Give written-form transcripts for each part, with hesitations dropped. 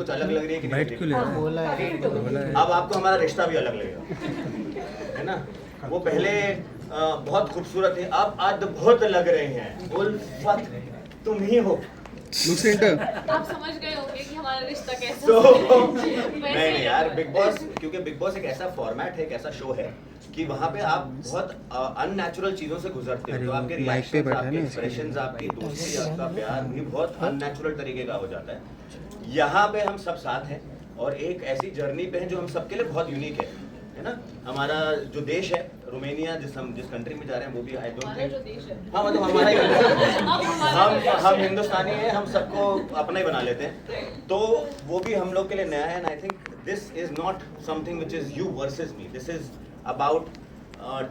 कुछ अलग लग रही है कि नहीं लग रही है? बोला है अब आपको हमारा रिश्ता भी अलग लगेगा, है ना? वो पहले बहुत खूबसूरत थे, अब अद्भुत लग रहे हैं। उल्फत तुम ही हो। आप समझ गए होंगे कि हमारा रिश्ता कैसा तो है। नहीं यार, बिग बॉस, क्योंकि बिग बॉस एक ऐसा फॉर्मेट है, एक ऐसा शो है कि वहाँ पे आप बहुत अननेचुरल चीजों से गुजरते हो, तो आपके रिएक्शंस, आपके एक्सप्रेशंस, आपकी दोस्ती, आपका प्यार भी बहुत अननेचुरल तरीके का हो जाता है। यहाँ पे हम सब साथ हैं और एक ऐसी जर्नी पे हैं जो हम सबके लिए बहुत यूनिक है ना? हमारा जो देश है रोमेनिया, जिस कंट्री में जा रहे हैं वो भी आई डोंट हमारा जो थिंक, देश है, हाँ मतलब हमारा ही हमारा हम हिंदुस्तानी हैं, हम सबको अपना ही बना लेते हैं, तो वो भी हम लोग के लिए नया है। And I think this is not something which is you versus me, this is about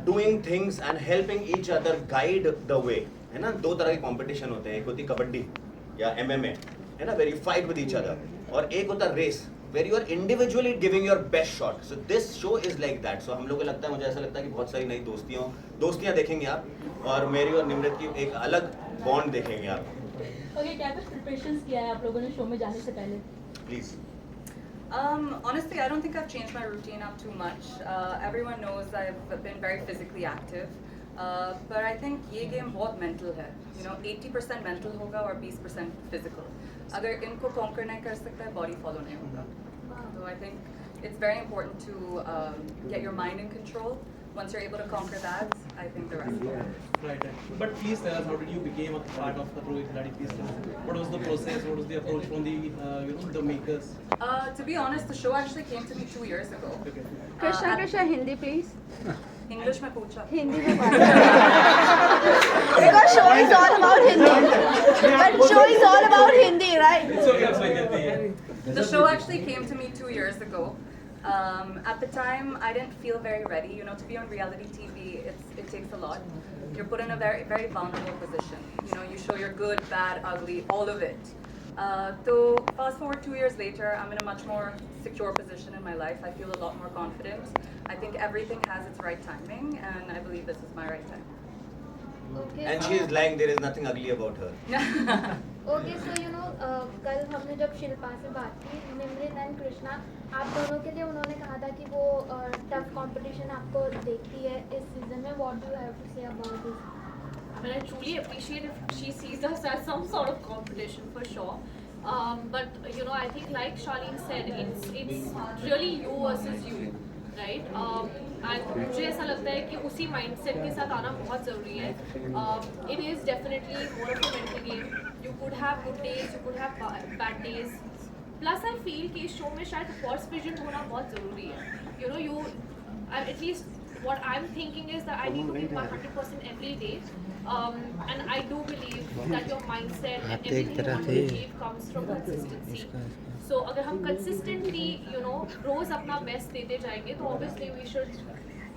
doing things and helping each other guide the way, है ना? दो तरह के कंपटीशन होते हैं, एक होती कबड्डी या MMA, है ना, where you fight with each other, और एक होता race where you are individually giving your best shot. So this show is like that. So हम लोग को लगता है, मुझे ऐसा लगता है कि बहुत सारी नई दोस्तियाँ देखेंगे आप, और मेरी और निम्रत की एक अलग बॉन्ड देखेंगे आप। ओके, क्या कुछ प्रिपरेशंस किया है आप लोगों ने शो में जाने से पहले? Please. Honestly, I don't think I've changed my routine up too much. Everyone knows I've been very physically active. But I think ये game बहुत mental है. You know, 80% mental होगा और 20% physical. अगर इनको conquer नहीं कर सकता है, body follow नहीं होगा. So I think it's very important to get your mind in control. Once you're able to conquer that, I think the rest will happen. Right. But please tell us, how did you became a part of the Pro Khiladi? Please tell us. What was the process? What was the approach from the the makers? To be honest, the show actually came to me 2 years ago. Okay. Krishna, Hindi please. English में पूछा. Hindi में because show is all about Hindi. But show is all about Hindi, right? It's okay, it's okay. The show actually came to me 2 years ago. At the time, I didn't feel very ready. You know, to be on reality TV, it takes a lot. You're put in a very, very vulnerable position. You know, you show your good, bad, ugly, all of it. So fast forward 2 years later, I'm in a much more secure position in my life. I feel a lot more confident. I think everything has its right timing, and I believe this is my right time. Okay. And she is lying. There is nothing ugly about her. Okay, so you know कल हमने जब शिल्पा से बात की, Nimrat and Krishna, आप दोनों के लिए उन्होंने कहा था कि वो टफ कंपटीशन आपको देखती है इस सीजन में. What do you have to say about this? I mean, I truly appreciate if she sees us as some sort of competition for sure. But you know, I think like Charlene said, it's really you versus you, right? And मुझे ऐसा लगता है कि उसी mindset के साथ आना बहुत ज़रूरी है. It is definitely more of a mental game. You could have good days, you could have bad days. Plus I feel कि इस show में शायद horse vision होना बहुत ज़रूरी है. You know, at least what I'm thinking is that I need to give my 100% every day. And I do believe that your mindset and everything you want to achieve comes from consistency. So अगर हम consistently, you know, रोज अपना best देते जाएंगे, तो obviously we should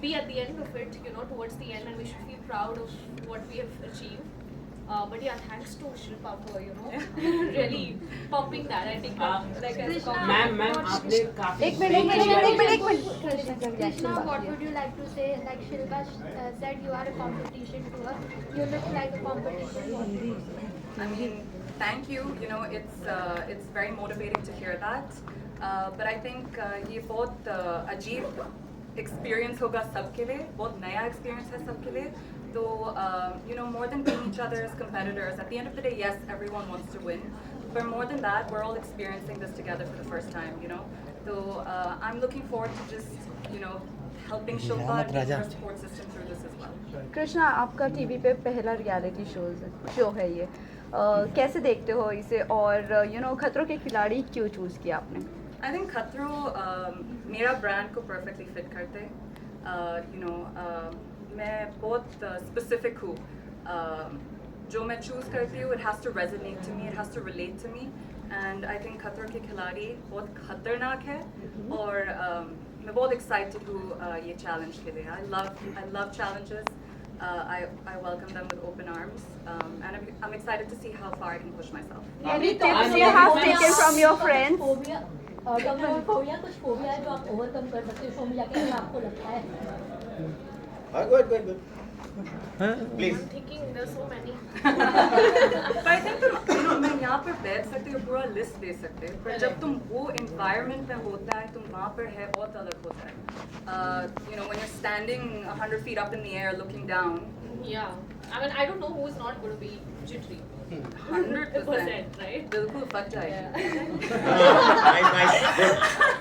be at the end of it, you know, towards the end, and we should feel proud of what we have achieved. But yeah, thanks to Shilpa for, you know, really pumping that. I think that, like, as a compliment. Ma'am आपने काफी एक minute Krishna, what would you like to say? Like Shilpa said, you are a competition to her. You look like a competition. I mean, thank you. You know, it's very motivating to hear that. But I think ये बहुत अजीब experience होगा सबके लिए, बहुत नया experience है सबके लिए. So, you know, more than being each other's competitors, at the end of the day, yes, everyone wants to win. But more than that, we're all experiencing this together for the first time, you know. So, I'm looking forward to just, you know, helping Shilpa and her support system through this as well. Krishna, आपका TV पे पहला reality show है ये. कैसे देखते हो इसे, और यू नो खतरों के खिलाड़ी क्यों चूज़ किया आपने? I think खतरों मेरा ब्रांड को perfectly fit करते. You know, मैं बहुत specific हूँ. जो मैं choose करती हूँ, it has to resonate to me, it has to relate to me, and I think खतरों के खिलाड़ी बहुत खतरनाक है, और मैं बहुत excited हूँ ये challenge के लिए. I love challenges. I welcome them with open arms, and I'm excited to see how far I can push myself. Any tips you have taken from your friends? Phobia कुछ phobia है जो आप overcome कर सकते हो show में जाके, अगर आपको लगता है? Go ahead. Please. I'm thinking there's so many. But I think तुम मैं यहाँ पर बैठ सकते हो, पूरा लिस्ट दे सकते हो, पर जब तुम वो environment में होता है, तुम वहाँ पर है, बहुत अलग होता है. When you're standing 100 feet up in the air looking down, Yeah. I mean, I don't know who's not going to be jittery. 100%, right? बिल्कुल फट जाएगी. Nice. Good.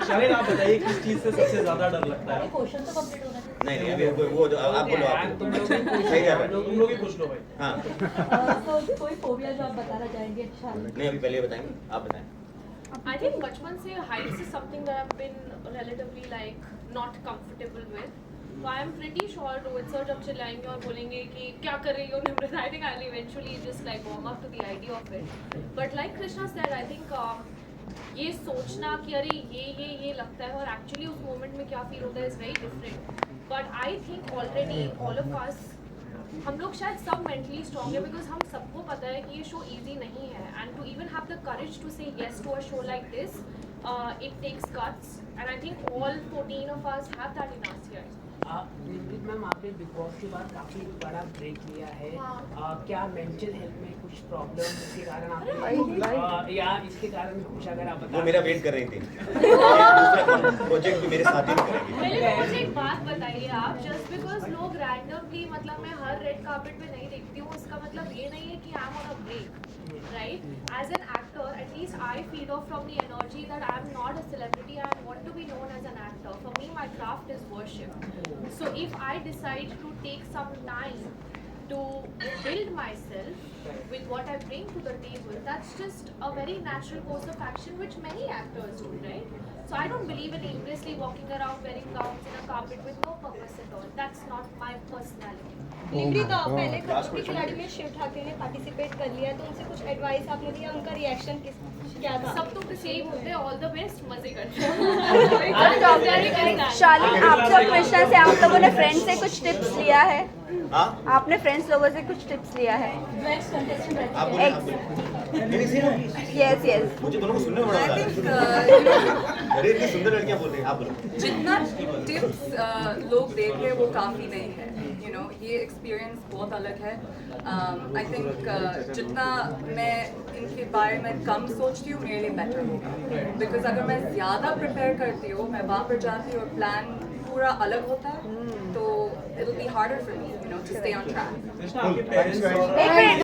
शालिन आप बताइए किस चीज से सबसे ज्यादा डर लगता है? क्वेश्चन तो कंप्लीट होना चाहिए। नहीं अभी वो जो आप बोलो आप तुम लोग भी पूछ सही जा रहा लो, है। तुम लोग ही पूछ लो भाई. हाँ तो कोई फोबिया जो आप बताना चाहेंगे शालिन? नहीं अभी पहले ये बताएंगे आप बताएं. I think बचपन से heights is something that I've been relatively like not comfortable with. So I am pretty sure Rohit sir जब चिल्लाएंगे और बोलेंगे कि क्या कर रही हो निम्रता, I think I'll eventually just like warm up to the idea of it. But like Krishna said, I think ये सोचना कि अरे ये लगता है और actually उस moment में क्या feel होता है is very different. But I think already all of us हम लोग शायद सब mentally strong है because हम सबको पता है कि ये show easy नहीं है, and to even have the courage to say yes to a show like this, it takes guts, and I think all 14 of us have that in us here. Nimrit ma'am, आपने big boss के बाद काफी बड़ा break लिया है. क्या mental health में कुछ प्रॉब्लम के कारण आपने या इसके कारण कुछ अगर आप वो बता मेरा वेट कर रही थी. दूसरा प्रोजेक्ट भी मेरे साथ ही करेगी. पहले मुझे एक बात बताइए आप, जस्ट बिकॉज लोग रैंडमली, मतलब मैं हर रेड कार्पेट पे नहीं देखती हूँ, इसका मतलब ये नहीं है कि I am on a break, right? As an actor, at least I feed off from the energy that I am not a celebrity. I want to be known as an actor. For me, my craft is worship. So if I decide to take some time to build myself with what I bring to the table, that's just a very natural course of action which many actors do, right? So I don't believe in aimlessly walking around wearing gowns in a carpet with no purpose at all. That's not my personality. Nimrit पहले खतरों के खिलाड़ी में शिव ठाकरे ने participate कर लिया, तो उनसे कुछ एडवाइस आपने दिया, उनका रिएक्शन क्या था? सब तो सेम होते हैं, ऑल द बेस्ट, मजे करते हैं. शालिन, आपसे और कृष्णा से आप लोगों ने फ्रेंड्स से कुछ टिप्स लिया है? हाँ आपने फ्रेंड्स लोगों से कुछ टिप्स लिया है? नेक्स्ट कंटेस्टेंट आप बोलिए आप बोलिए. नहीं नहीं यस. मुझे दोनों को सुनने में बड़ा I मजा think आ रहा है. अरे इतनी सुंदर लड़कियां बोल रही हैं. आप बोलो. जितना टिप्स लोग देख रहे हैं वो काफ़ी नहीं है. ये एक्सपीरियंस बहुत अलग है. आई थिंक जितना मैं इनके बारे में कम सोचती हूँ मेरे लिए बेटर होगा, बिकॉज अगर मैं ज़्यादा प्रिपेयर करती हूँ, मैं वहाँ पर जाती हूँ और प्लान पूरा अलग होता है, तो it will be harder for me to stay on track. Krishna, आपके पेरेंट्स और एक मिनट.